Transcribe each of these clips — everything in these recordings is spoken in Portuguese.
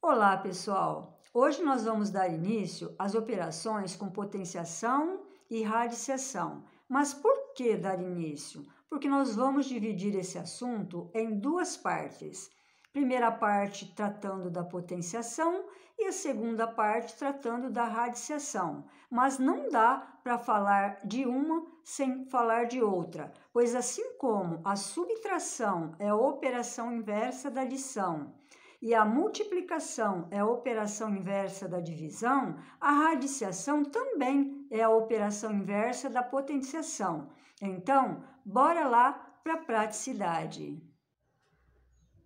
Olá, pessoal! Hoje nós vamos dar início às operações com potenciação e radiciação. Mas por que dar início? Porque nós vamos dividir esse assunto em duas partes. Primeira parte tratando da potenciação e a segunda parte tratando da radiciação. Mas não dá para falar de uma sem falar de outra, pois assim como a subtração é a operação inversa da adição, e a multiplicação é a operação inversa da divisão, a radiciação também é a operação inversa da potenciação. Então, bora lá para a praticidade.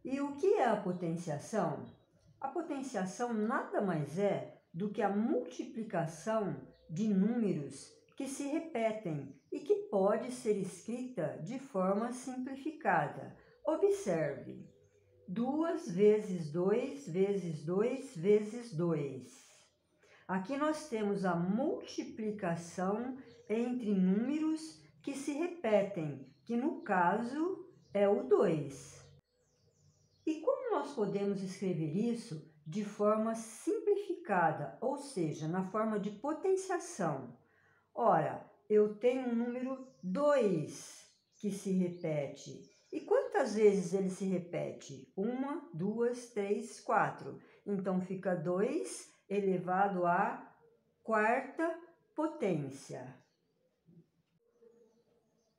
E o que é a potenciação? A potenciação nada mais é do que a multiplicação de números que se repetem e que pode ser escrita de forma simplificada. Observe. 2 vezes 2 vezes 2 vezes 2. Aqui nós temos a multiplicação entre números que se repetem, que no caso é o 2. E como nós podemos escrever isso de forma simplificada, ou seja, na forma de potenciação? Ora, eu tenho um número 2 que se repete. E quantas vezes ele se repete? 1, 2, 3, 4. Então, fica 2 elevado à quarta potência.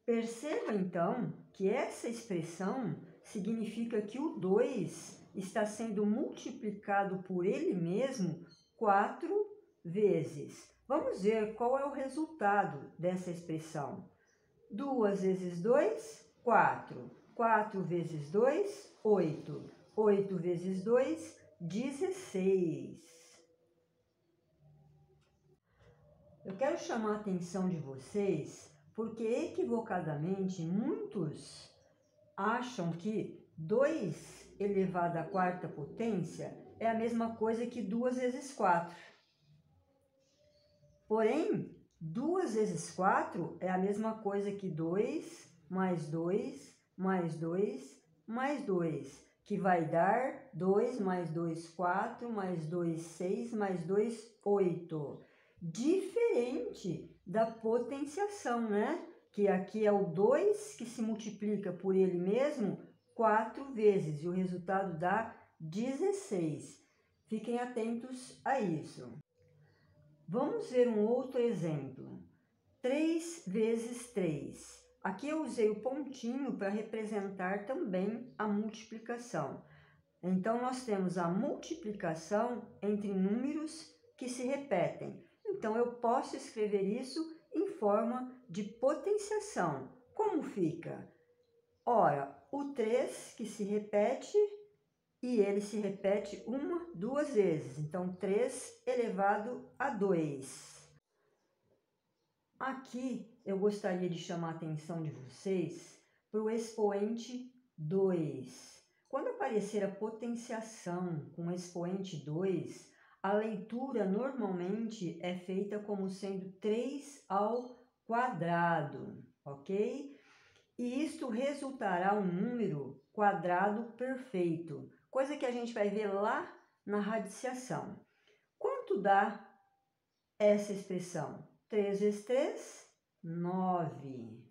Perceba, então, que essa expressão significa que o 2 está sendo multiplicado por ele mesmo 4 vezes. Vamos ver qual é o resultado dessa expressão. 2 vezes 2, 4. 4 vezes 2, 8. 8 vezes 2, 16. Eu quero chamar a atenção de vocês porque equivocadamente muitos acham que 2 elevado à quarta potência é a mesma coisa que 2 vezes 4. Porém, 2 vezes 4 é a mesma coisa que 2 mais 2 mais 2 mais 2, que vai dar 2 mais 2, 4, mais 2, 6, mais 2, 8. Diferente da potenciação, né? Que aqui é o 2 que se multiplica por ele mesmo 4 vezes e o resultado dá 16. Fiquem atentos a isso. Vamos ver um outro exemplo. 3 vezes 3. Aqui eu usei o pontinho para representar também a multiplicação. Então, nós temos a multiplicação entre números que se repetem. Então, eu posso escrever isso em forma de potenciação. Como fica? Ora, o 3 que se repete e ele se repete 1, 2 vezes. Então, 3 elevado a 2. Aqui eu gostaria de chamar a atenção de vocês para o expoente 2. Quando aparecer a potenciação com o expoente 2, a leitura normalmente é feita como sendo 3 ao quadrado, ok? E isto resultará um número quadrado perfeito, coisa que a gente vai ver lá na radiciação. Quanto dá essa expressão? 3 vezes 3, 9.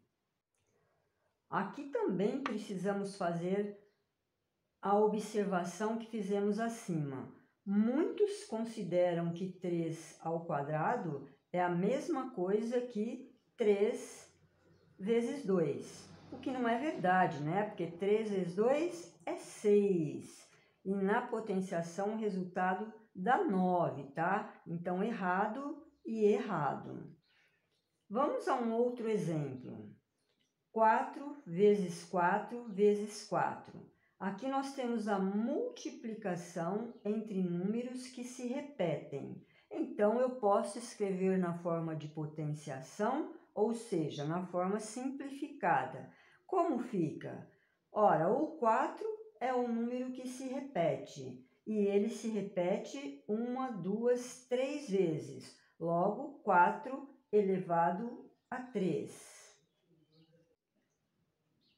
Aqui também precisamos fazer a observação que fizemos acima. Muitos consideram que 3 ao quadrado é a mesma coisa que 3 vezes 2. O que não é verdade, né? Porque 3 vezes 2 é 6. E na potenciação o resultado dá 9, tá? Então, errado e errado. Vamos a um outro exemplo. 4 vezes 4 vezes 4. Aqui nós temos a multiplicação entre números que se repetem. Então, eu posso escrever na forma de potenciação, ou seja, na forma simplificada. Como fica? Ora, o 4 é um número que se repete. E ele se repete 1, 2, 3 vezes. Logo, 4 elevado a 3.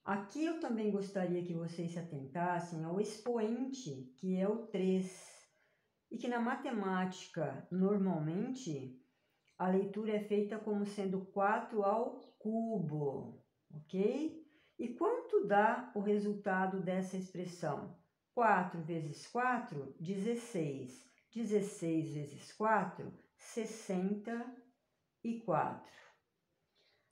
Aqui eu também gostaria que vocês se atentassem ao expoente, que é o 3. e que na matemática, normalmente, a leitura é feita como sendo 4 ao cubo, ok? E quanto dá o resultado dessa expressão? 4 vezes 4, 16. 16 vezes 4, 64.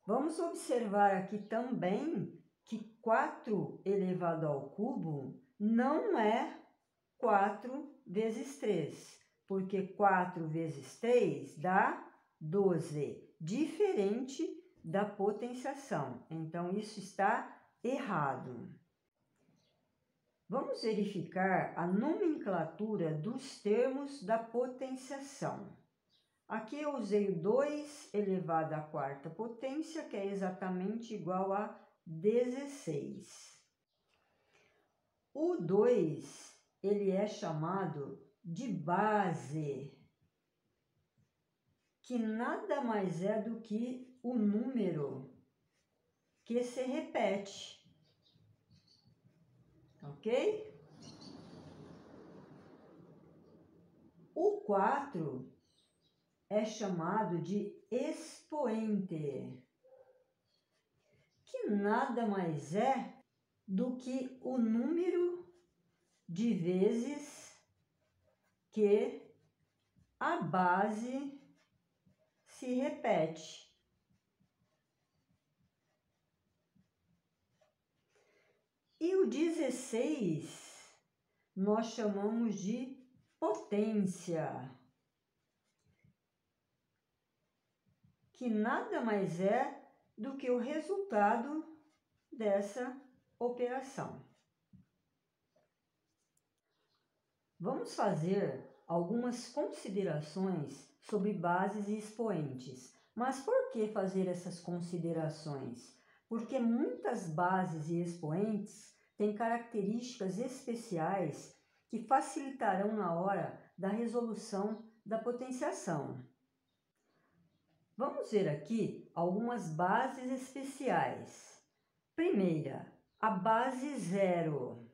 Vamos observar aqui também que 4 elevado ao cubo não é 4 vezes 3, porque 4 vezes 3 dá 12, diferente da potenciação. Então, isso está errado. Vamos verificar a nomenclatura dos termos da potenciação. Aqui eu usei o 2 elevado à quarta potência, que é exatamente igual a 16. O 2, ele é chamado de base, que nada mais é do que o número que se repete, ok? O 4 é chamado de expoente, que nada mais é do que o número de vezes que a base se repete. E o 16 nós chamamos de potência, que nada mais é do que o resultado dessa operação. Vamos fazer algumas considerações sobre bases e expoentes. Mas por que fazer essas considerações? Porque muitas bases e expoentes têm características especiais que facilitarão na hora da resolução da potenciação. Vamos ver aqui algumas bases especiais. Primeira, a base zero.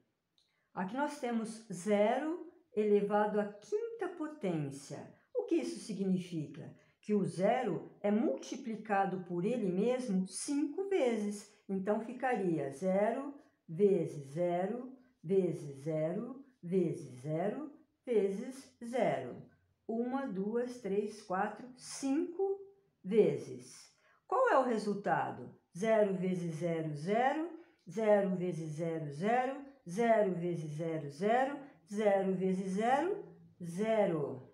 Aqui nós temos 0 elevado à quinta potência. O que isso significa? Que o 0 é multiplicado por ele mesmo 5 vezes. Então, ficaria 0 vezes 0 vezes 0 vezes 0 vezes 0. 1, 2, 3, 4, 5 vezes. Qual é o resultado? 0 vezes 0, 0. 0 vezes 0, 0. 0 vezes 0, 0. 0 vezes 0, 0.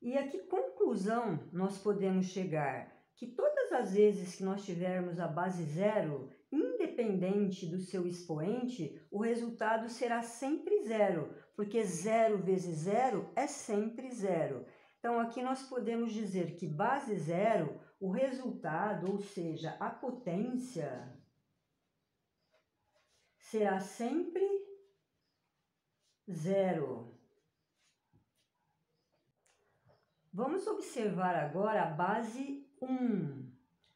E a que conclusão nós podemos chegar? Que todas as vezes que nós tivermos a base zero, independente do seu expoente, o resultado será sempre zero, porque 0 vezes 0 é sempre 0. Então, aqui nós podemos dizer que base zero, o resultado, ou seja, a potência, será sempre 0. Vamos observar agora a base 1.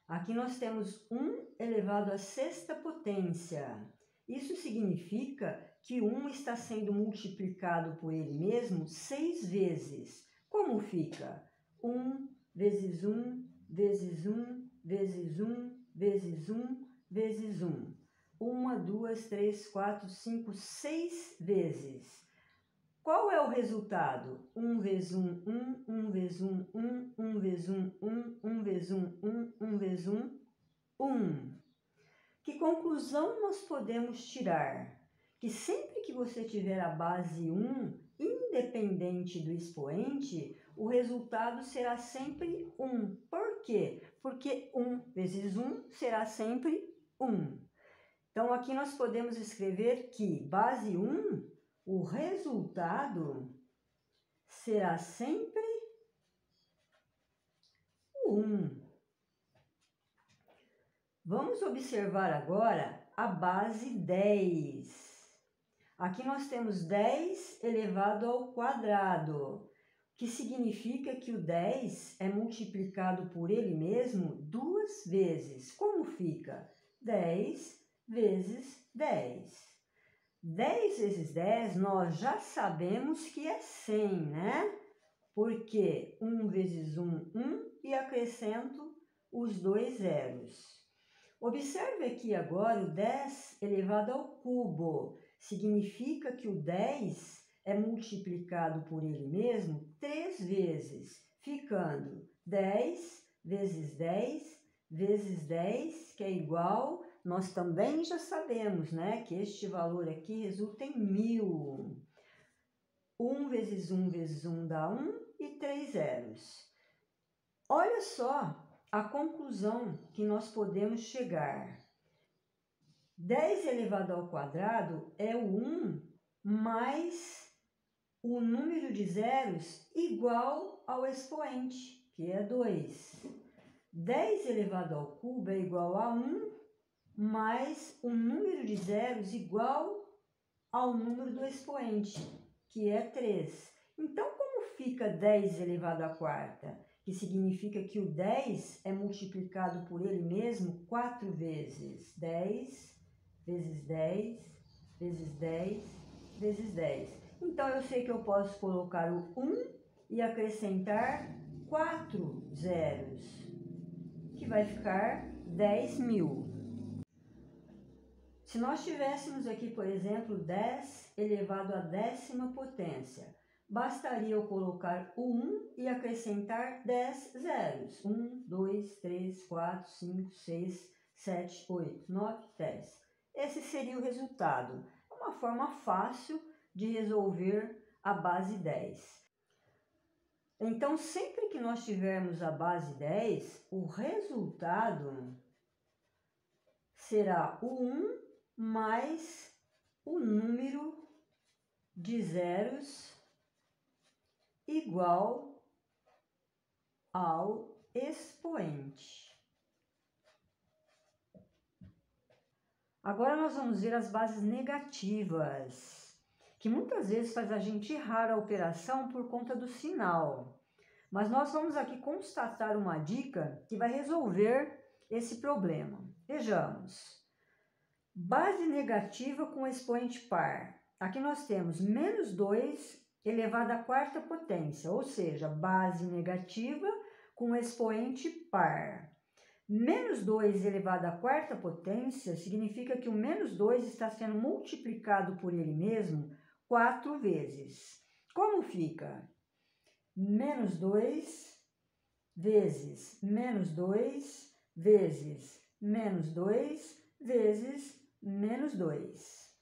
Aqui nós temos 1 elevado à sexta potência. Isso significa que 1 está sendo multiplicado por ele mesmo 6 vezes. Como fica? 1 vezes 1 vezes 1 vezes 1 vezes 1 vezes 1. 1, 2, 3, 4, 5, 6 vezes. Qual é o resultado? 1 vezes 1, 1, 1 vezes 1, 1, 1 vezes 1, 1, 1 vezes 1, 1, 1 vezes 1, 1. Que conclusão nós podemos tirar? Que sempre que você tiver a base 1, independente do expoente, o resultado será sempre 1. Por quê? Porque 1 vezes 1 será sempre 1. Então, aqui nós podemos escrever que base 1, o resultado será sempre 1. Vamos observar agora a base 10. Aqui nós temos 10 elevado ao quadrado, que significa que o 10 é multiplicado por ele mesmo 2 vezes. Como fica? 10 vezes 10. 10 vezes 10 nós já sabemos que é 100, né? Porque 1 vezes 1, 1, e acrescento os dois zeros. Observe aqui agora o 10 elevado ao cubo. Significa que o 10 é multiplicado por ele mesmo 3 vezes, ficando 10 vezes 10 vezes 10, que é igual, nós também já sabemos, né, que este valor aqui resulta em 1000. 1 vezes 1 vezes 1 dá 1 e 3 zeros. Olha só a conclusão que nós podemos chegar. 10 elevado ao quadrado é o 1 mais o número de zeros igual ao expoente, que é 2. 10 elevado ao cubo é igual a 1 mais o número de zeros igual ao número do expoente, que é 3. Então, como fica 10 elevado à quarta? Que significa que o 10 é multiplicado por ele mesmo 4 vezes. 10 vezes 10 vezes 10 vezes 10. Então, eu sei que eu posso colocar o 1 e acrescentar 4 zeros, que vai ficar 10.000. Se nós tivéssemos aqui, por exemplo, 10 elevado à 10ª potência, bastaria eu colocar o 1 e acrescentar 10 zeros. 1, 2, 3, 4, 5, 6, 7, 8, 9, 10. Esse seria o resultado. É uma forma fácil de resolver a base 10. Então, sempre que nós tivermos a base 10, o resultado será o 1 mais o número de zeros igual ao expoente. Agora nós vamos ver as bases negativas, que muitas vezes faz a gente errar a operação por conta do sinal. Mas nós vamos aqui constatar uma dica que vai resolver esse problema. Vejamos. Base negativa com expoente par. Aqui nós temos menos 2 elevado à quarta potência, ou seja, base negativa com expoente par. Menos 2 elevado à quarta potência significa que o menos 2 está sendo multiplicado por ele mesmo 4 vezes. Como fica? Menos 2 vezes menos 2 vezes menos 2 vezes menos 2.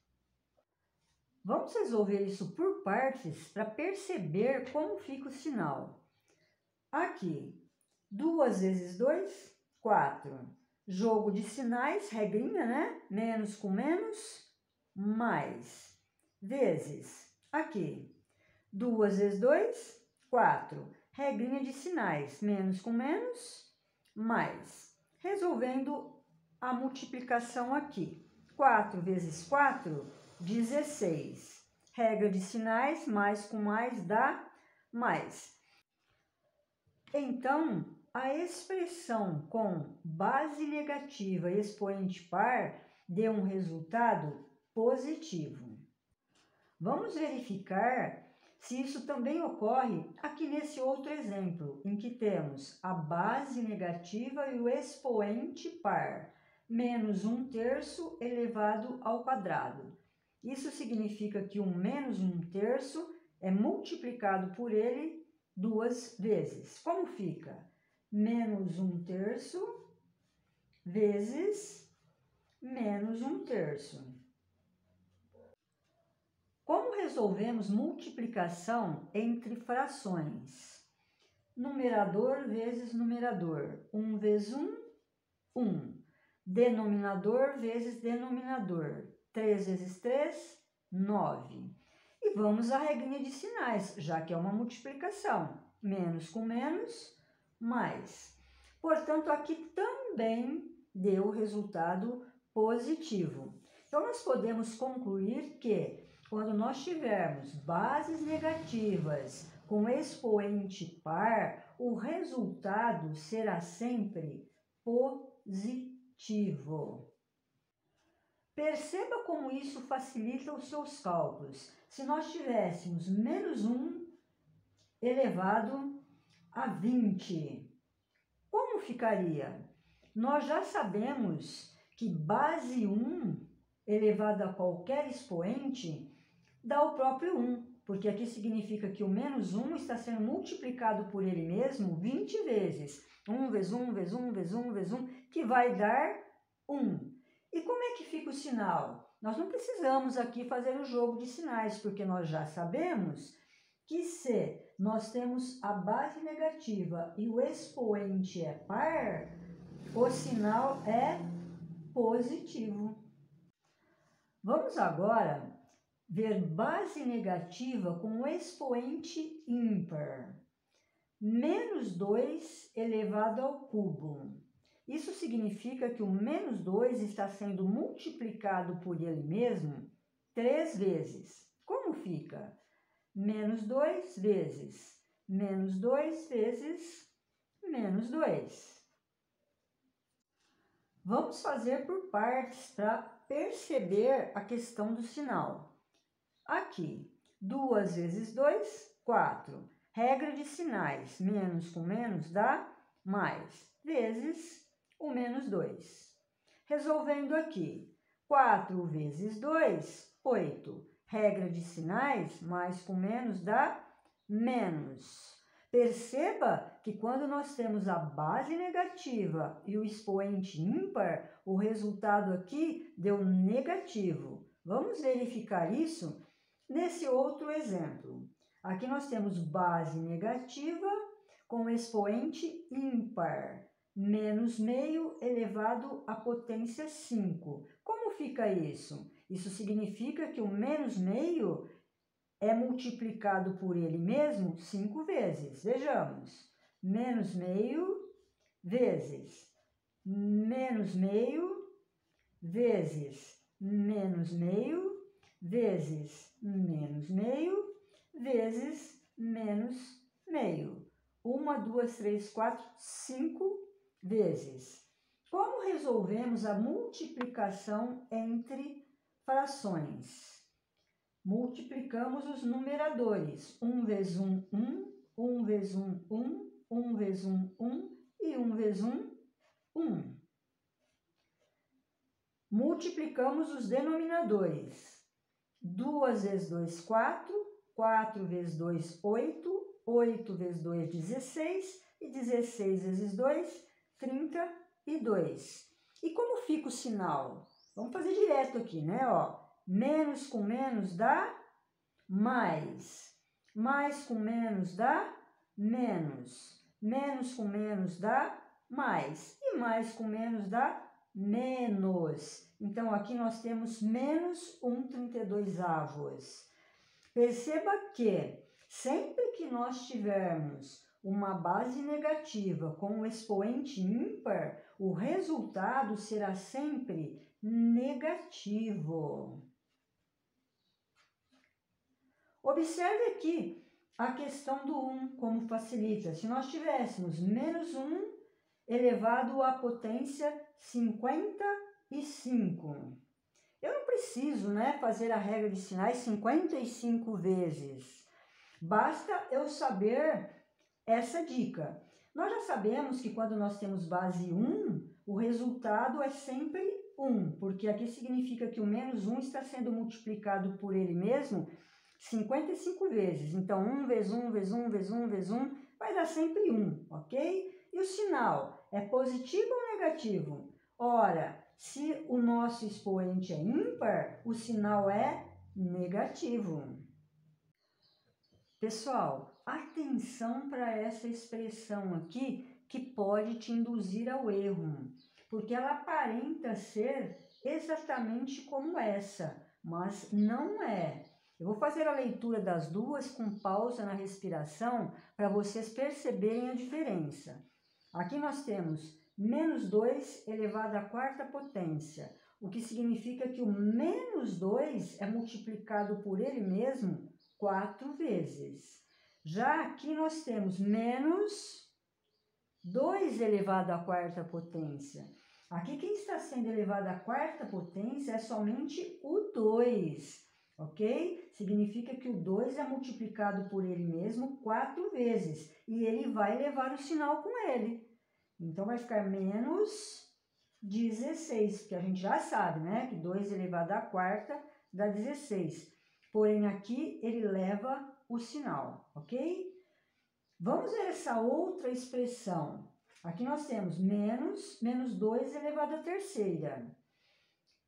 Vamos resolver isso por partes para perceber como fica o sinal. Aqui, 2 vezes 2, 4. Jogo de sinais, regrinha, né? Menos com menos, mais. Vezes, aqui, 2 vezes 2, 4. Regrinha de sinais, menos com menos, mais. Resolvendo a multiplicação aqui. 4 vezes 4, 16. Regra de sinais, mais com mais dá mais. Então, a expressão com base negativa e expoente par deu um resultado positivo. Vamos verificar se isso também ocorre aqui nesse outro exemplo, em que temos a base negativa e o expoente par. Menos 1/3 elevado ao quadrado. Isso significa que o menos 1/3 é multiplicado por ele 2 vezes. Como fica? Menos 1/3 vezes menos 1/3. Como resolvemos multiplicação entre frações? Numerador vezes numerador. 1 vezes 1, 1. Denominador vezes denominador. 3 vezes 3, 9. E vamos à regrinha de sinais, já que é uma multiplicação. Menos com menos, mais. Portanto, aqui também deu resultado positivo. Então, nós podemos concluir que, quando nós tivermos bases negativas com expoente par, o resultado será sempre positivo. Perceba como isso facilita os seus cálculos. Se nós tivéssemos menos 1 elevado a 20, como ficaria? Nós já sabemos que base 1 elevado a qualquer expoente dá o próprio 1, porque aqui significa que o menos 1 está sendo multiplicado por ele mesmo 20 vezes. 1 vezes 1, vezes 1, vezes 1, vezes 1, que vai dar 1. E como é que fica o sinal? Nós não precisamos aqui fazer o jogo de sinais, porque nós já sabemos que se nós temos a base negativa e o expoente é par, o sinal é positivo. Vamos agora ver base negativa com o expoente ímpar. Menos 2 elevado ao cubo. Isso significa que o menos 2 está sendo multiplicado por ele mesmo 3 vezes. Como fica? Menos 2 vezes menos 2 vezes menos 2. Vamos fazer por partes para perceber a questão do sinal. Aqui, 2 vezes 2, 4. Regra de sinais, menos com menos dá mais, vezes o menos 2. Resolvendo aqui, 4 vezes 2, 8. Regra de sinais, mais com menos dá menos. Perceba que quando nós temos a base negativa e o expoente ímpar, o resultado aqui deu negativo. Vamos verificar isso nesse outro exemplo. Aqui nós temos base negativa com expoente ímpar, menos meio elevado à potência 5. Como fica isso? Isso significa que o menos meio é multiplicado por ele mesmo 5 vezes. Vejamos. Menos meio vezes menos meio vezes menos meio vezes menos meio vezes menos meio. 1, 2, 3, 4, 5 vezes. Como resolvemos a multiplicação entre frações? Multiplicamos os numeradores. 1 vezes 1, 1. 1 vezes 1, 1. 1 vezes 1, 1. E 1 vezes 1, 1. Multiplicamos os denominadores. 2 vezes 2, 4. 4 vezes 2, 8. 8 vezes 2, 16. E 16 vezes 2, 32. E como fica o sinal? Vamos fazer direto aqui, né? Ó, menos com menos dá mais. Mais com menos dá menos. Menos com menos dá mais. E mais com menos dá menos. Então, aqui nós temos menos 1/32. Perceba que sempre que nós tivermos uma base negativa com um expoente ímpar, o resultado será sempre negativo. Observe aqui a questão do 1, como facilita. Se nós tivéssemos menos 1 elevado à potência 55. Eu não preciso, né, fazer a regra de sinais 55 vezes. Basta eu saber essa dica. Nós já sabemos que quando nós temos base 1, o resultado é sempre 1, porque aqui significa que o menos 1 está sendo multiplicado por ele mesmo 55 vezes. Então, 1 vezes 1 vezes 1 vezes 1 vezes 1 vai dar sempre 1, ok? E o sinal é positivo ou negativo? Ora, se o nosso expoente é ímpar, o sinal é negativo. Pessoal, atenção para essa expressão aqui que pode te induzir ao erro, porque ela aparenta ser exatamente como essa, mas não é. Eu vou fazer a leitura das duas com pausa na respiração para vocês perceberem a diferença. Aqui nós temos menos 2 elevado à quarta potência, o que significa que o menos 2 é multiplicado por ele mesmo 4 vezes. Já aqui nós temos menos 2 elevado à quarta potência. Aqui quem está sendo elevado à quarta potência é somente o 2, ok? Significa que o 2 é multiplicado por ele mesmo 4 vezes e ele vai levar o sinal com ele. Então vai ficar menos 16, porque a gente já sabe, né, que 2 elevado à quarta dá 16. Porém aqui ele leva o sinal, ok? Vamos ver essa outra expressão. Aqui nós temos menos 2 elevado à terceira.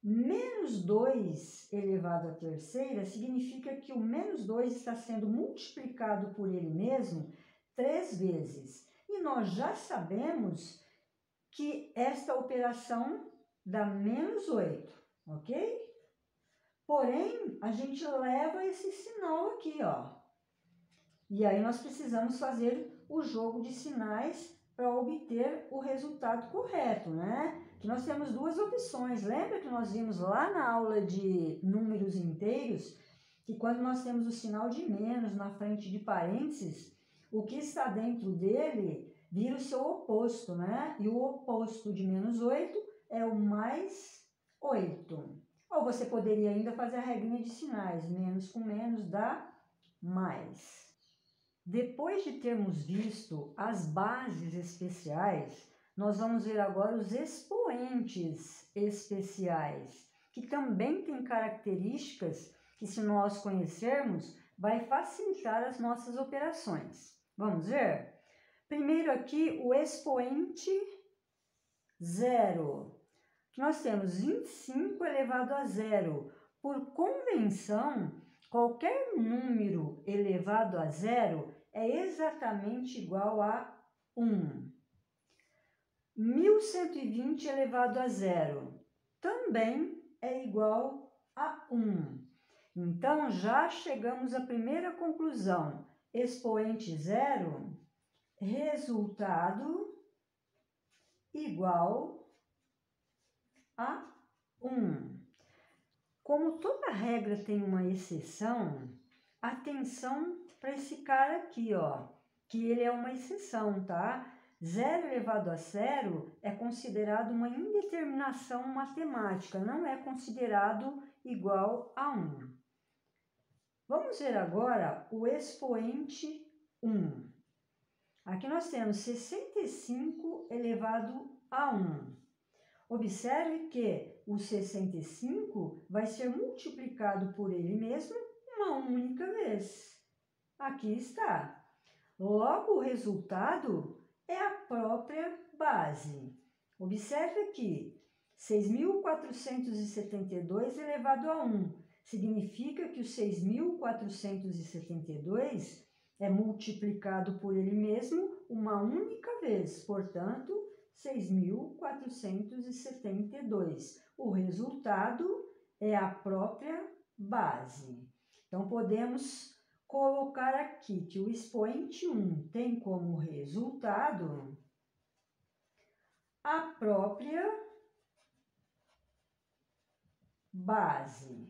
Menos 2 elevado à terceira significa que o menos 2 está sendo multiplicado por ele mesmo 3 vezes. E nós já sabemos que esta operação dá menos 8, ok? Porém, a gente leva esse sinal aqui, ó. E aí nós precisamos fazer o jogo de sinais para obter o resultado correto, né? Que nós temos duas opções. Lembra que nós vimos lá na aula de números inteiros que quando nós temos o sinal de menos na frente de parênteses, o que está dentro dele vira o seu oposto, né? E o oposto de menos 8 é o mais 8. Ou você poderia ainda fazer a regrinha de sinais. Menos com menos dá mais. Depois de termos visto as bases especiais, nós vamos ver agora os expoentes especiais, que também têm características que, se nós conhecermos, vai facilitar as nossas operações. Vamos ver? Primeiro aqui, o expoente 0, que nós temos 25 elevado a 0. Por convenção, qualquer número elevado a 0 é exatamente igual a 1. 1120 elevado a 0 também é igual a 1. Então, já chegamos à primeira conclusão. Expoente 0, resultado igual a 1. Como toda regra tem uma exceção, atenção para esse cara aqui, ó, que ele é uma exceção, tá? 0 elevado a 0 é considerado uma indeterminação matemática, não é considerado igual a 1. Vamos ver agora o expoente 1. Aqui nós temos 65 elevado a 1. Observe que o 65 vai ser multiplicado por ele mesmo uma única vez. Aqui está. Logo, o resultado é a própria base. Observe aqui, 6.472 elevado a 1. Significa que o 6.472 é multiplicado por ele mesmo uma única vez. Portanto, 6.472. O resultado é a própria base. Então, podemos colocar aqui que o expoente 1 tem como resultado a própria base.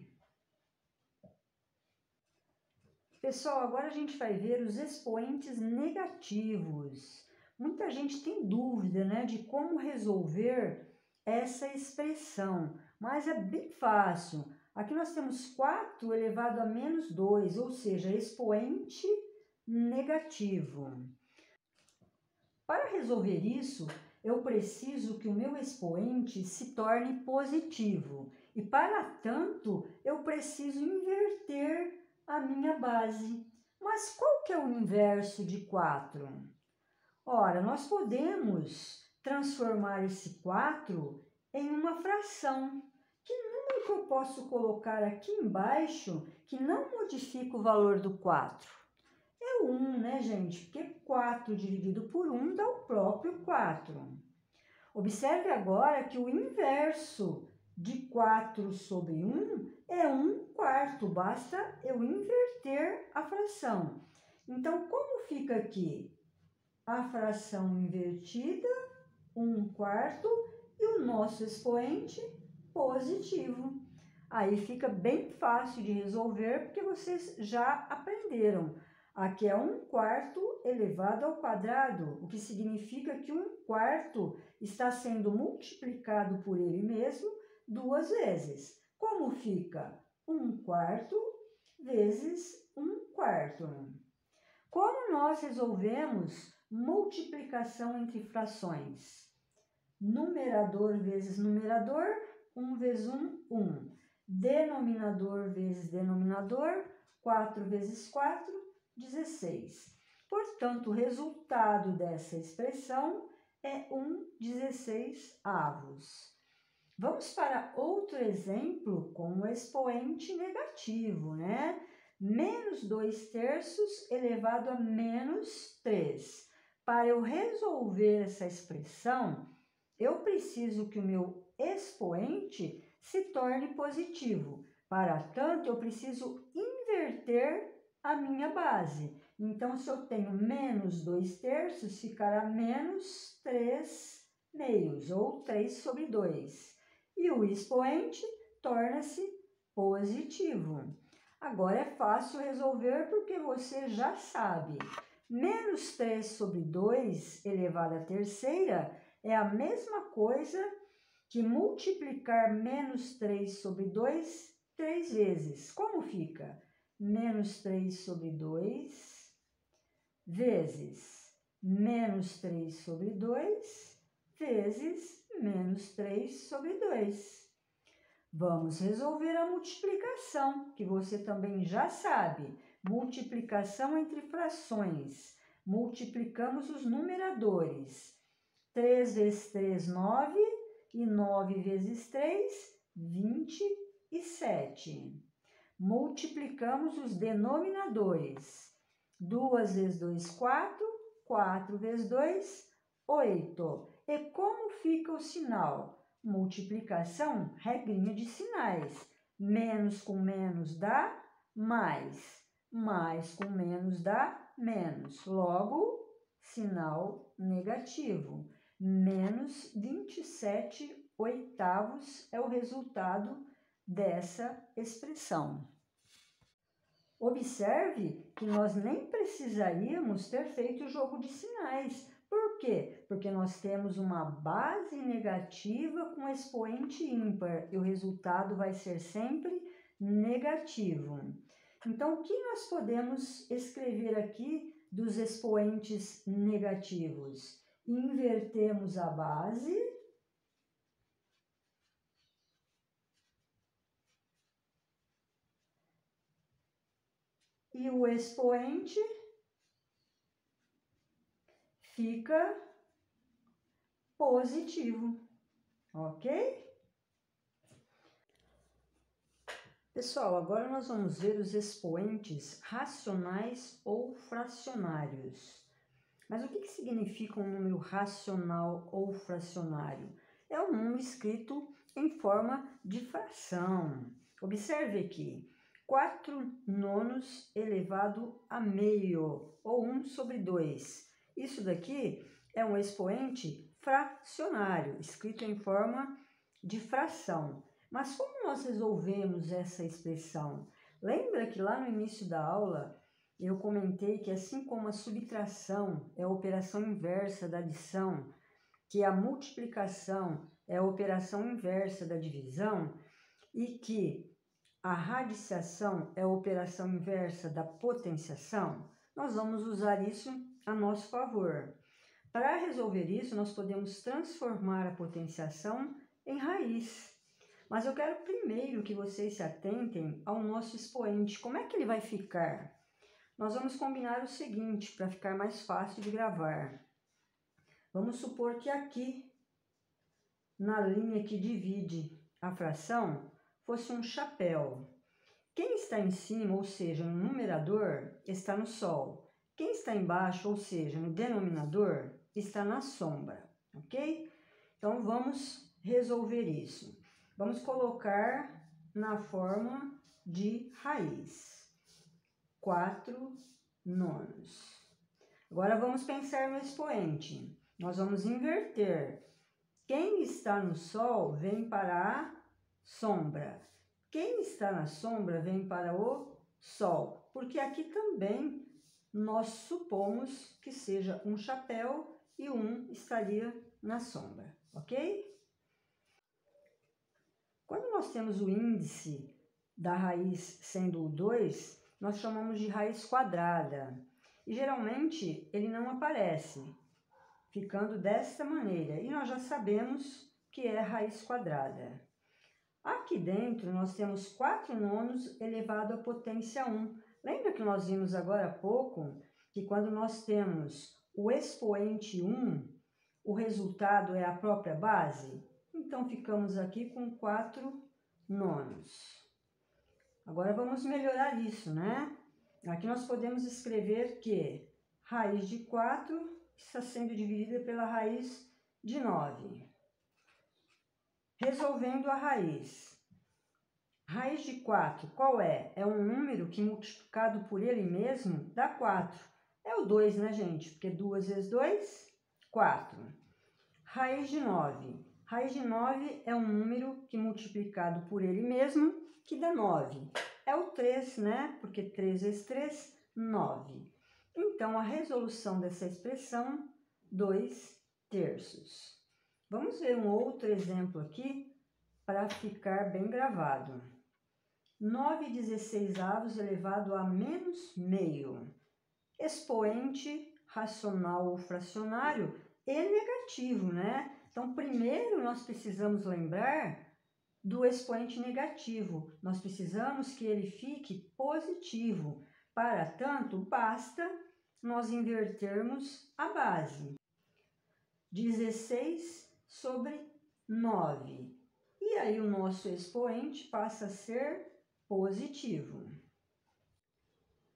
Pessoal, agora a gente vai ver os expoentes negativos. Muita gente tem dúvida, né, de como resolver essa expressão, mas é bem fácil. Aqui nós temos 4 elevado a menos 2, ou seja, expoente negativo. Para resolver isso, eu preciso que o meu expoente se torne positivo. E para tanto, eu preciso inverter a minha base. Mas qual que é o inverso de 4? Ora, nós podemos transformar esse 4 em uma fração. Que número que eu posso colocar aqui embaixo que não modifica o valor do 4? É o 1, né, gente? Porque 4 dividido por 1 dá o próprio 4. Observe agora que o inverso de 4 sobre 1 é 1/4. Basta eu inverter a fração. Então, como fica aqui? A fração invertida, 1/4, e o nosso expoente positivo. Aí fica bem fácil de resolver, porque vocês já aprenderam. Aqui é 1/4 elevado ao quadrado, o que significa que 1/4 está sendo multiplicado por ele mesmo 2 vezes. Como fica? 1/4 vezes 1/4. Como nós resolvemos multiplicação entre frações? Numerador vezes numerador, 1 vezes 1, 1. Denominador vezes denominador, 4 vezes 4, 16. Portanto, o resultado dessa expressão é 1/16. Vamos para outro exemplo com o expoente negativo, né? Menos 2/3 elevado a menos 3. Para eu resolver essa expressão, eu preciso que o meu expoente se torne positivo. Para tanto, eu preciso inverter a minha base. Então, se eu tenho menos 2/3, ficará menos 3/2, ou 3/2. E o expoente torna-se positivo. Agora é fácil resolver porque você já sabe. Menos 3/2 elevado à terceira é a mesma coisa que multiplicar menos 3/2 3 vezes. Como fica? Menos 3/2 vezes menos 3/2 vezes menos 3/2. Vamos resolver a multiplicação, que você também já sabe. Multiplicação entre frações. Multiplicamos os numeradores. 3 vezes 3, 9. E 9 vezes 3, 27. Multiplicamos os denominadores. 2 vezes 2, 4. 4 vezes 2, 8. E como fica o sinal? Multiplicação, regrinha de sinais. Menos com menos dá mais. Mais com menos dá menos. Logo, sinal negativo. Menos 27/8 é o resultado dessa expressão. Observe que nós nem precisaríamos ter feito o jogo de sinais. Por quê? Porque nós temos uma base negativa com expoente ímpar e o resultado vai ser sempre negativo. Então, o que nós podemos escrever aqui dos expoentes negativos? Invertemos a base e o expoente fica positivo, ok? Pessoal, agora nós vamos ver os expoentes racionais ou fracionários. Mas o que significa um número racional ou fracionário? É um número escrito em forma de fração. Observe aqui, 4/9 elevado a meio, ou 1/2. Isso daqui é um expoente fracionário, escrito em forma de fração. Mas como nós resolvemos essa expressão? Lembra que lá no início da aula eu comentei que assim como a subtração é a operação inversa da adição, que a multiplicação é a operação inversa da divisão e que a radiciação é a operação inversa da potenciação, nós vamos usar isso a nosso favor. Para resolver isso, nós podemos transformar a potenciação em raiz. Mas eu quero primeiro que vocês se atentem ao nosso expoente. Como é que ele vai ficar? Nós vamos combinar o seguinte, para ficar mais fácil de gravar. Vamos supor que aqui, na linha que divide a fração, fosse um chapéu. Quem está em cima, ou seja, no numerador, está no sol. Quem está embaixo, ou seja, no denominador, está na sombra, ok? Então, vamos resolver isso. Vamos colocar na forma de raiz. 4/9. Agora vamos pensar no expoente. Nós vamos inverter. Quem está no sol vem para a sombra. Quem está na sombra vem para o sol. Porque aqui também nós supomos que seja um chapéu e o 1 estaria na sombra, ok? Quando nós temos o índice da raiz sendo o 2, nós chamamos de raiz quadrada. E geralmente ele não aparece, ficando desta maneira. E nós já sabemos que é raiz quadrada. Aqui dentro nós temos 4/9 elevado à potência 1. Lembra que nós vimos agora há pouco que quando nós temos o expoente 1, o resultado é a própria base? Então ficamos aqui com 4/9. Agora vamos melhorar isso, né? Aqui nós podemos escrever que raiz de 4 está sendo dividida pela raiz de 9. Resolvendo a raiz. Raiz de 4, qual é? É um número que multiplicado por ele mesmo dá 4. É o 2, né, gente? Porque 2 vezes 2, 4. Raiz de 9. Raiz de 9 é um número que multiplicado por ele mesmo que dá 9. É o 3, né? Porque 3 vezes 3, 9. Então, a resolução dessa expressão, 2/3. Vamos ver um outro exemplo aqui para ficar bem gravado. 9/16 elevado a menos meio. Expoente racional ou fracionário e negativo, né? Então, primeiro nós precisamos lembrar do expoente negativo. Nós precisamos que ele fique positivo. Para tanto, basta nós invertermos a base. 16/9. E aí o nosso expoente passa a ser positivo.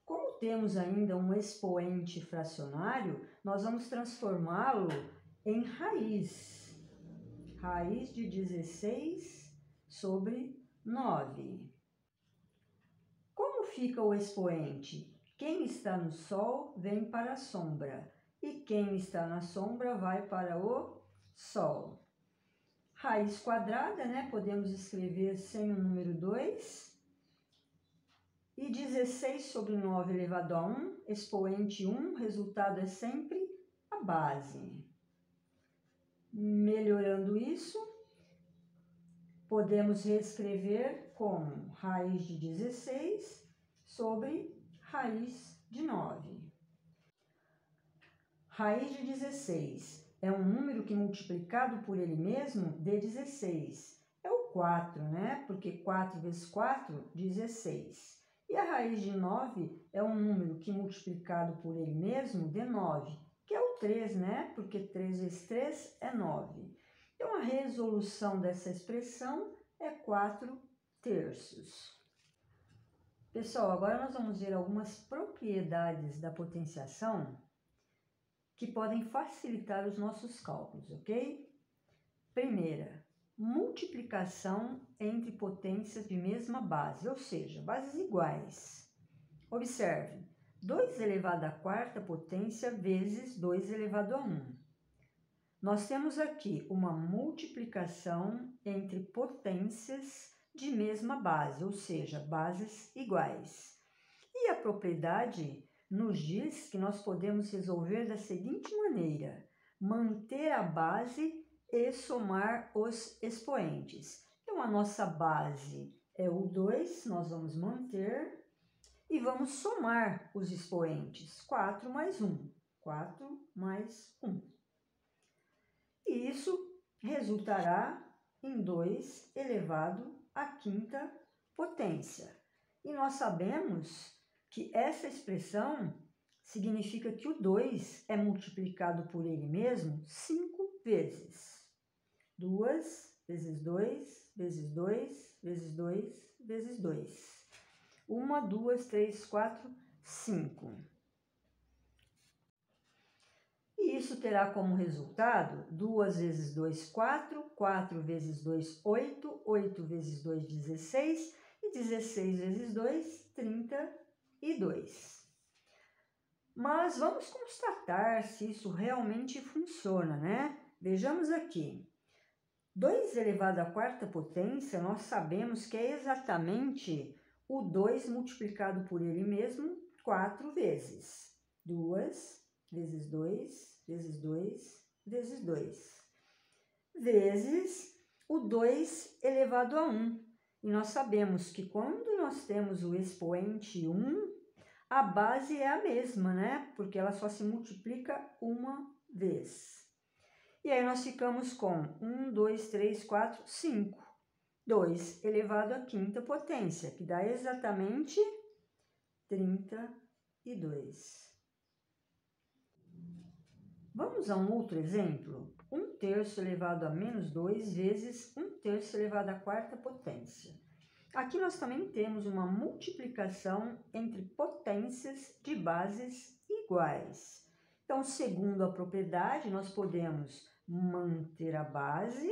Como temos ainda um expoente fracionário, nós vamos transformá-lo em raiz. Raiz de 16/9. Como fica o expoente? Quem está no sol vem para a sombra, e quem está na sombra vai para o sol. Raiz quadrada, né? Podemos escrever sem o número 2. E 16/9 elevado a 1, expoente 1, resultado é sempre a base. Melhorando isso, podemos reescrever como raiz de 16 sobre raiz de 9. Raiz de 16 é um número que multiplicado por ele mesmo dê 16. É o 4, né? Porque 4 vezes 4, 16. E a raiz de 9 é um número que multiplicado por ele mesmo dê 9, que é o 3, né? Porque 3 vezes 3 é 9. Então, a resolução dessa expressão é 4/3. Pessoal, agora nós vamos ver algumas propriedades da potenciação que podem facilitar os nossos cálculos, ok? Primeira, multiplicação entre potências de mesma base, ou seja, bases iguais. Observe, 2 elevado à quarta potência vezes 2 elevado a 1. Nós temos aqui uma multiplicação entre potências de mesma base, ou seja, bases iguais. E a propriedade nos diz que nós podemos resolver da seguinte maneira: manter a base e somar os expoentes. Então, a nossa base é o 2, nós vamos manter e vamos somar os expoentes. 4 mais 1. 4 mais 1. E isso resultará em 2 elevado à quinta potência. E nós sabemos que essa expressão significa que o 2 é multiplicado por ele mesmo 5 vezes. 2 vezes 2 vezes 2 vezes 2 vezes 2. 1, 2, 3, 4, 5. E isso terá como resultado 2 vezes 2, 4, 4 vezes 2, 8, 8 vezes 2, 16 e 16 vezes 2, 32. Mas vamos constatar se isso realmente funciona, né? Vejamos aqui. 2 elevado à quarta potência, nós sabemos que é exatamente o 2 multiplicado por ele mesmo 4 vezes. vezes 2, vezes 2, vezes 2, vezes o 2 elevado a 1. E nós sabemos que quando nós temos o expoente 1, a base é a mesma, né? Porque ela só se multiplica uma vez. E aí nós ficamos com 1, 2, 3, 4, 5. 2 elevado à quinta potência, que dá exatamente 32. Vamos a um outro exemplo? 1/3 elevado a menos 2 vezes 1/3 elevado à quarta potência. Aqui nós também temos uma multiplicação entre potências de bases iguais. Então, segundo a propriedade, nós podemos manter a base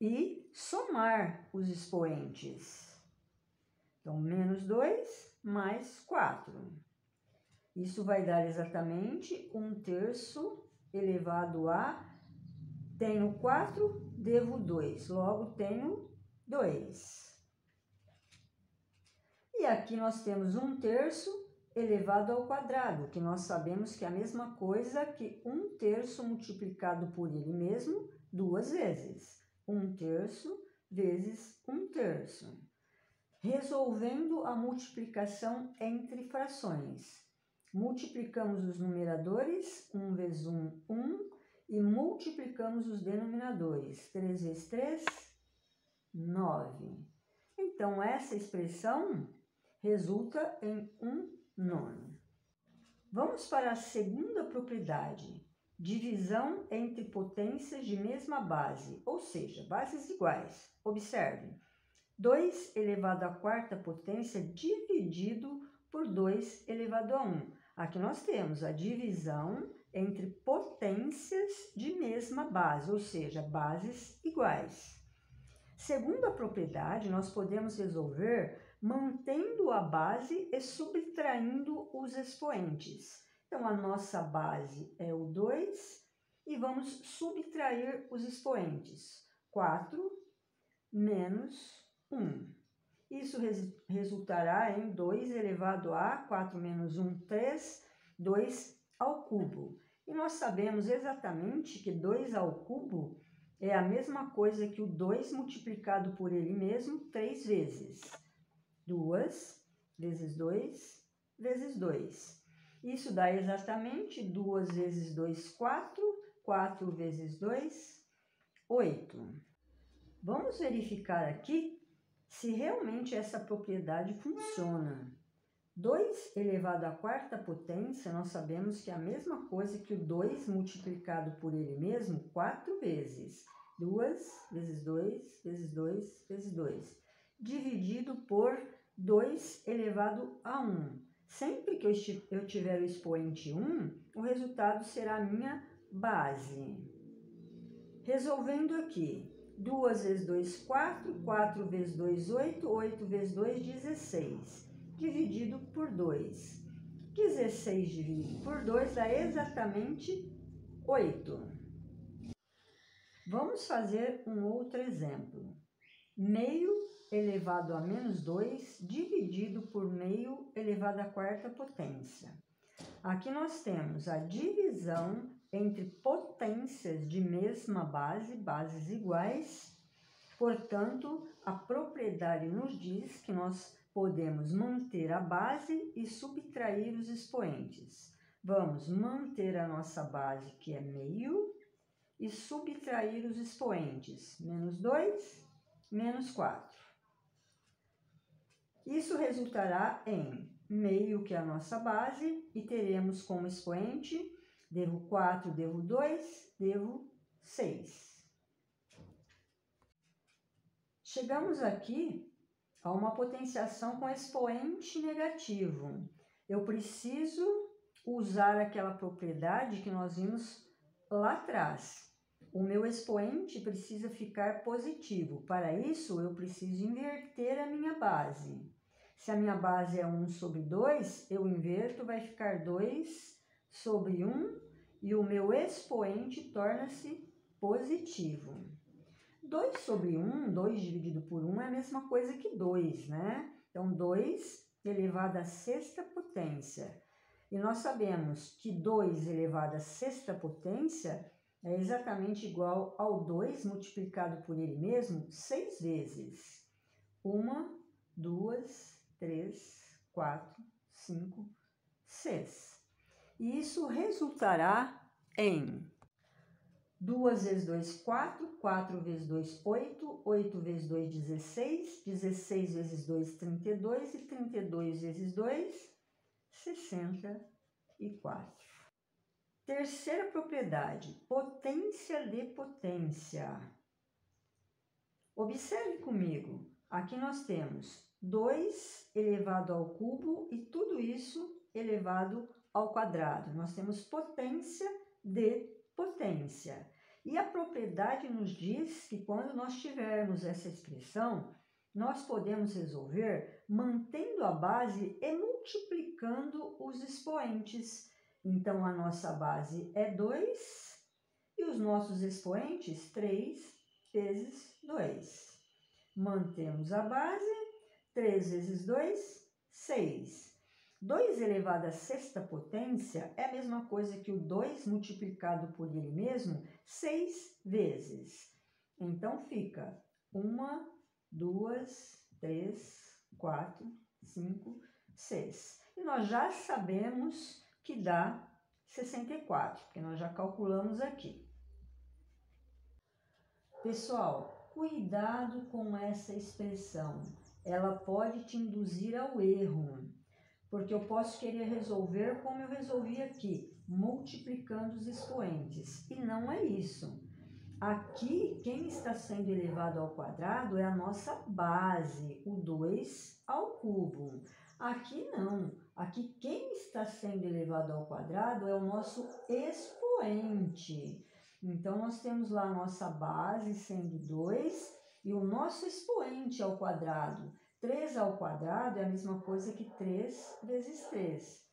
e somar os expoentes. Então, menos 2 mais 4. Isso vai dar exatamente 1/3 elevado a... Tenho 4, devo 2, logo tenho 2. E aqui nós temos 1/3 elevado ao quadrado, que nós sabemos que é a mesma coisa que 1/3 multiplicado por ele mesmo 2 vezes. 1/3 vezes 1/3. Resolvendo a multiplicação entre frações. Multiplicamos os numeradores, 1 vezes 1, 1, e multiplicamos os denominadores, 3 vezes 3, 9. Então, essa expressão resulta em 1/9. Vamos para a segunda propriedade, divisão entre potências de mesma base, ou seja, bases iguais. Observe, 2 elevado à quarta potência dividido por 2 elevado a 1. Aqui nós temos a divisão entre potências de mesma base, ou seja, bases iguais. Segundo a propriedade, nós podemos resolver mantendo a base e subtraindo os expoentes. Então, a nossa base é o 2 e vamos subtrair os expoentes. 4 menos 1. Isso resultará em 2 elevado a 4 menos 1, 3, 2 ao cubo. E nós sabemos exatamente que 2 ao cubo é a mesma coisa que o 2 multiplicado por ele mesmo 3 vezes. 2 vezes 2 vezes 2. Isso dá exatamente 2 vezes 2, 4. 4 vezes 2, 8. Vamos verificar aqui se realmente essa propriedade funciona. 2 elevado à quarta potência, nós sabemos que é a mesma coisa que o 2 multiplicado por ele mesmo 4 vezes. 2 vezes 2 vezes 2 vezes 2. Dividido por 2 elevado a 1. Sempre que eu tiver o expoente 1, o resultado será a minha base. Resolvendo aqui. 2 vezes 2, 4. 4 vezes 2, 8. 8 vezes 2, 16. Dividido por 2. 16 dividido por 2 dá exatamente 8. Vamos fazer um outro exemplo. Meio elevado a menos 2 dividido por meio elevado à quarta potência. Aqui nós temos a divisão entre potências de mesma base, bases iguais. Portanto, a propriedade nos diz que nós podemos manter a base e subtrair os expoentes. Vamos manter a nossa base, que é meio, e subtrair os expoentes. Menos 2, menos 4. Isso resultará em meio, que é a nossa base, e teremos como expoente, devo 4, devo 2, devo 6. Chegamos aqui a uma potenciação com expoente negativo. Eu preciso usar aquela propriedade que nós vimos lá atrás. O meu expoente precisa ficar positivo. Para isso, eu preciso inverter a minha base. Se a minha base é 1 sobre 2, eu inverto, vai ficar 2 sobre 1 e o meu expoente torna-se positivo. 2 sobre 1, 2 dividido por 1 é a mesma coisa que 2, né? Então, 2 elevado à sexta potência. E nós sabemos que 2 elevado à sexta potência é exatamente igual ao 2 multiplicado por ele mesmo 6 vezes. 1, 2, 3, 4, 5, 6. E isso resultará em 2 vezes 2, 4, 4 vezes 2, 8, 8 vezes 2, 16, 16 vezes 2, 32 e 32 vezes 2, 64. Terceira propriedade, potência de potência. Observe comigo, aqui nós temos 2 elevado ao cubo e tudo isso elevado ao quadrado. Nós temos potência de potência. E a propriedade nos diz que quando nós tivermos essa expressão, nós podemos resolver mantendo a base e multiplicando os expoentes. Então, a nossa base é 2 e os nossos expoentes 3 vezes 2. Mantemos a base, 3 vezes 2, 6. 2 elevado à sexta potência é a mesma coisa que o 2 multiplicado por ele mesmo 6 vezes. Então, fica 1, 2, 3, 4, 5, 6. E nós já sabemos que dá 64, porque nós já calculamos aqui. Pessoal, cuidado com essa expressão. Ela pode te induzir ao erro, porque eu posso querer resolver como eu resolvi aqui, multiplicando os expoentes. E não é isso. Aqui, quem está sendo elevado ao quadrado é a nossa base, o 2 ao cubo. Aqui não. Aqui, quem está sendo elevado ao quadrado é o nosso expoente. Então, nós temos lá a nossa base sendo 2 e o nosso expoente ao quadrado. 3 ao quadrado é a mesma coisa que 3 vezes 3.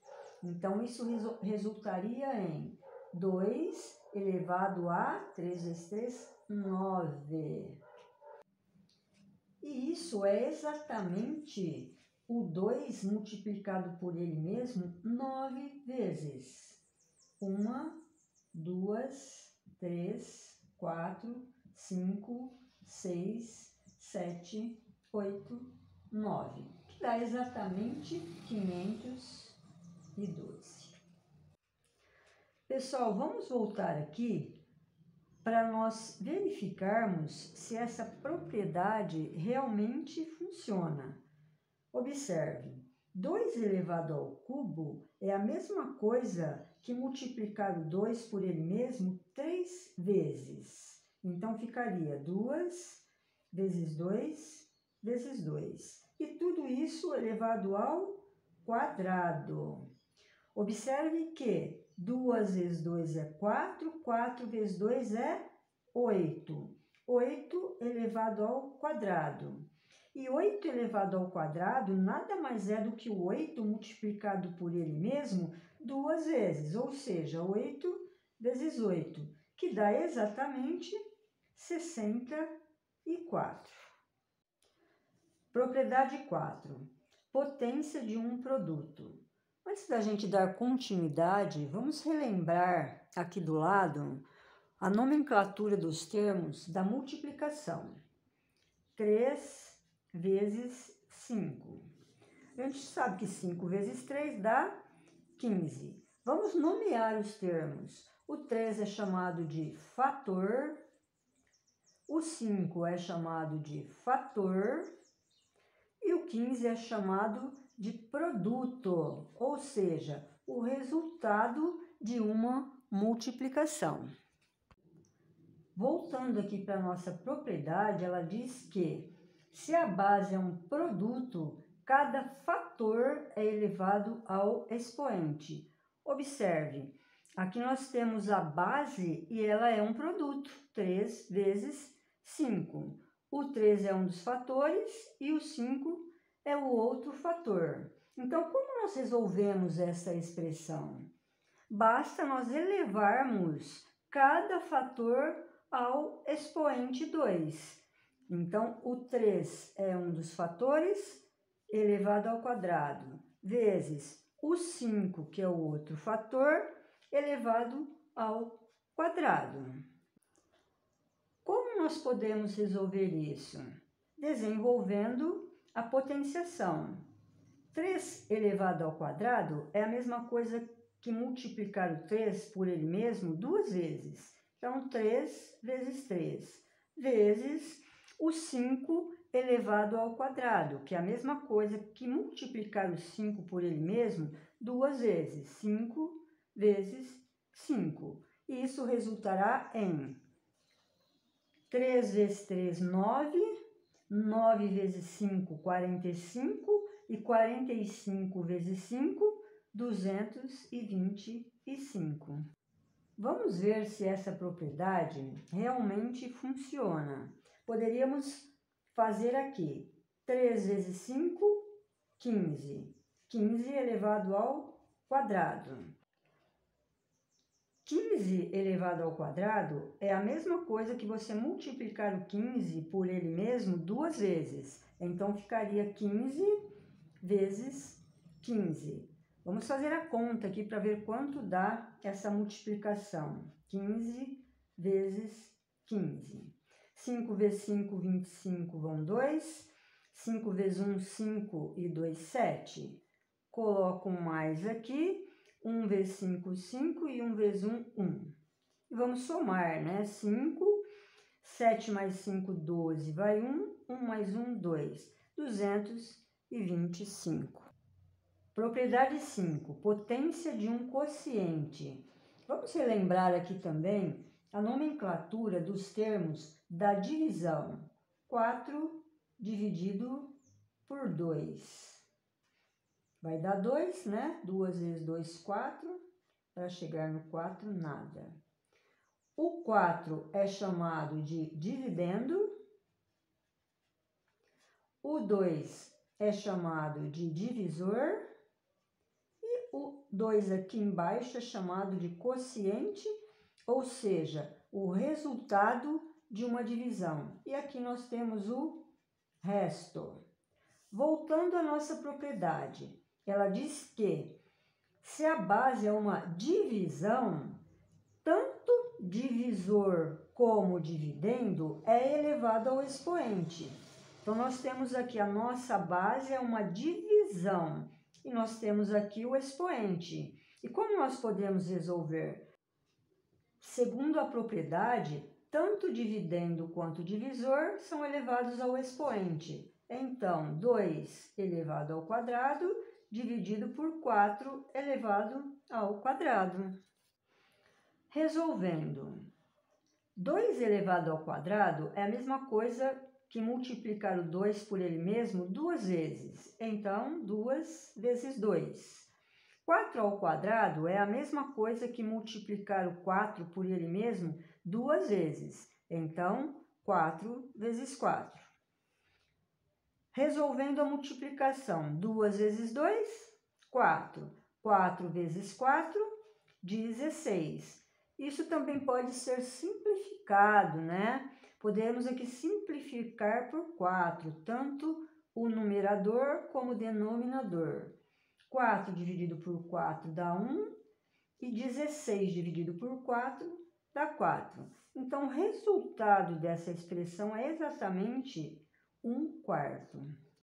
Então, isso resultaria em 2 elevado a 3 vezes 3, 9. E isso é exatamente o 2 multiplicado por ele mesmo 9 vezes. 1, 2, 3, 4, 5, 6, 7, 8, 9, que dá exatamente 512. Pessoal, vamos voltar aqui para nós verificarmos se essa propriedade realmente funciona. Observe, 2 elevado ao cubo é a mesma coisa que multiplicar o 2 por ele mesmo 3 vezes. Então, ficaria 2 vezes 2 vezes 2. E tudo isso elevado ao quadrado. Observe que 2 vezes 2 é 4, 4 vezes 2 é 8. 8 elevado ao quadrado. E 8 elevado ao quadrado nada mais é do que o 8 multiplicado por ele mesmo 2 vezes, ou seja, 8 vezes 8, que dá exatamente 64. Propriedade 4. Potência de um produto. Antes da gente dar continuidade, vamos relembrar aqui do lado a nomenclatura dos termos da multiplicação. 3 vezes 5. A gente sabe que 5 vezes 3 dá 15. Vamos nomear os termos. O 3 é chamado de fator, o 5 é chamado de fator e o 15 é chamado de produto, ou seja, o resultado de uma multiplicação. Voltando aqui para a nossa propriedade, ela diz que se a base é um produto, cada fator é elevado ao expoente. Observe, aqui nós temos a base e ela é um produto, 3 vezes 5. O 3 é um dos fatores e o 5 é o outro fator. Então, como nós resolvemos essa expressão? Basta nós elevarmos cada fator ao expoente 2. Então, o 3 é um dos fatores elevado ao quadrado, vezes o 5, que é o outro fator, elevado ao quadrado. Como nós podemos resolver isso? Desenvolvendo a potenciação. 3 elevado ao quadrado é a mesma coisa que multiplicar o 3 por ele mesmo 2 vezes. Então, 3 vezes 3, vezes o 5 elevado ao quadrado, que é a mesma coisa que multiplicar o 5 por ele mesmo 2 vezes. 5 vezes 5. E isso resultará em 3 vezes 3, 9. 9 vezes 5, 45. E 45 vezes 5, 225. Vamos ver se essa propriedade realmente funciona. Poderíamos fazer aqui 3 vezes 5, 15. 15 elevado ao quadrado. 15 elevado ao quadrado é a mesma coisa que você multiplicar o 15 por ele mesmo 2 vezes. Então, ficaria 15 vezes 15. Vamos fazer a conta aqui para ver quanto dá essa multiplicação. 15 vezes 15. 5 vezes 5, 25, vão 2. 5 vezes 1, 5 e 2, 7. Coloco um mais aqui. 1 vezes 5, 5 e 1 vezes 1, 1. E vamos somar, né? 5, 7 mais 5, 12, vai 1. 1 mais 1, 2. 225. Propriedade 5, potência de um quociente. Vamos relembrar aqui também a nomenclatura dos termos da divisão. 4 dividido por 2. Vai dar 2, né? 2 vezes 2, 4. Para chegar no 4, nada. O 4 é chamado de dividendo. O 2 é chamado de divisor. E o 2 aqui embaixo é chamado de quociente, ou seja, o resultado de uma divisão. E aqui nós temos o resto. Voltando à nossa propriedade, ela diz que se a base é uma divisão, tanto divisor como dividendo é elevado ao expoente. Então, nós temos aqui a nossa base é uma divisão e nós temos aqui o expoente. E como nós podemos resolver? Segundo a propriedade, tanto dividendo quanto divisor são elevados ao expoente. Então, 2 elevado ao quadrado dividido por 4 elevado ao quadrado. Resolvendo, 2 elevado ao quadrado é a mesma coisa que multiplicar o 2 por ele mesmo 2 vezes. Então, 2 vezes 2. 4 ao quadrado é a mesma coisa que multiplicar o 4 por ele mesmo 2 vezes. Então, 4 vezes 4. Resolvendo a multiplicação, 2 vezes 2, 4. 4 vezes 4, 16. Isso também pode ser simplificado, né? Podemos aqui simplificar por 4, tanto o numerador como o denominador. 4 dividido por 4 dá 1 e 16 dividido por 4 dá 4. Então, o resultado dessa expressão é exatamente 1/4.